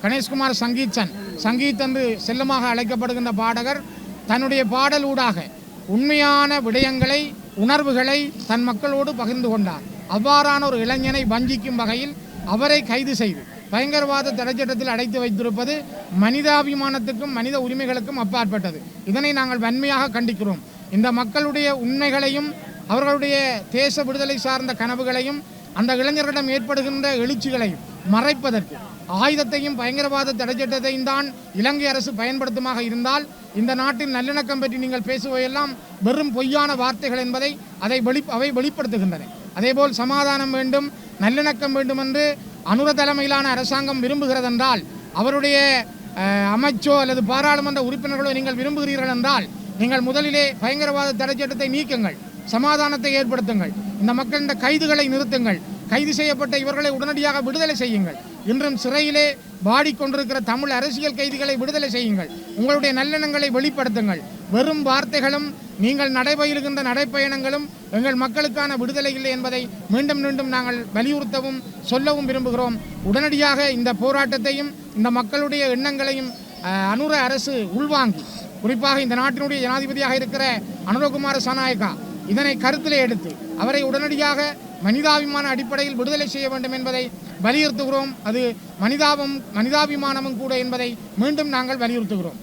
கணேஷ்குமார் சங்கீத் என்று செல்லமாக அழைக்கப்படுகின்ற பாடகர் தன்னுடைய பாடலூடாக உண்மையான விடயங்களை உணர்வுகளை தன் மக்களோடு பகிர்ந்து கொண்டார். அவ்வாறான ஒரு இளைஞனை வஞ்சிக்கும் வகையில் அவரை கைது செய்து பயங்கரவாத தடைச்சட்டத்தில் அடைத்து வைத்திருப்பது மனிதாபிமானத்துக்கும் மனித உரிமைகளுக்கும் அப்பாற்பட்டது. இதனை நாங்கள் வன்மையாக கண்டிக்கிறோம். இந்த மக்களுடைய உண்மைகளையும் அவர்களுடைய தேச விடுதலை சார்ந்த கனவுகளையும் அந்த இளைஞர்களிடம் ஏற்படுகின்ற எழுச்சிகளையும் மறைப்பதற்கு ஆயுதத்தையும் பயங்கரவாத தடைச்சட்டத்தையும் தான் இலங்கை அரசு பயன்படுத்துமாக இருந்தால் இந்த நாட்டின் நல்லிணக்கம் பற்றி நீங்கள் பேசுவதெல்லாம் வெறும் பொய்யான வார்த்தைகள் என்பதை அவை வெளிப்படுத்துகின்றன. அதேபோல் சமாதானம் வேண்டும், நல்லிணக்கம் வேண்டும் என்று அனுர தலைமையிலான அரசாங்கம் விரும்புகிறதென்றால், அவருடைய அமைச்சோ அல்லது பாராளுமன்ற உறுப்பினர்களோ நீங்கள் விரும்புகிறீர்கள் என்றால் நீங்கள் முதலிலே பயங்கரவாத தடைச்சட்டத்தை நீக்குங்கள், சமாதானத்தை ஏற்படுத்துங்கள், இந்த மக்களின் கைதுகளை நிறுத்துங்கள், கைது செய்யப்பட்ட இவர்களை உடனடியாக விடுதலை செய்யுங்கள், இன்றும் சிறையிலே வாடிக்கொண்டிருக்கிற தமிழ் அரசியல் கைதிகளை விடுதலை செய்யுங்கள், உங்களுடைய நல்லெண்ணங்களை வெளிப்படுத்துங்கள். வெறும் வார்த்தைகளும் நீங்கள் நடைபயிலுகின்ற நடைப்பயணங்களும் எங்கள் மக்களுக்கான விடுதலை இல்லை என்பதை மீண்டும் மீண்டும் நாங்கள் வலியுறுத்தவும் சொல்லவும் விரும்புகிறோம். உடனடியாக இந்த போராட்டத்தையும் இந்த மக்களுடைய எண்ணங்களையும் அனுர அரசு உள்வாங்கி, குறிப்பாக இந்த நாட்டினுடைய ஜனாதிபதியாக இருக்கிற அனுரகுமார சனாயக்கா இதனை கருத்திலே எடுத்து அவரை உடனடியாக மனிதாபிமான அடிப்படையில் விடுதலை செய்ய வேண்டும் என்பதை வலியுறுத்துகிறோம். அது மனிதாபிமானமும் கூட என்பதை மீண்டும் நாங்கள் வலியுறுத்துகிறோம்.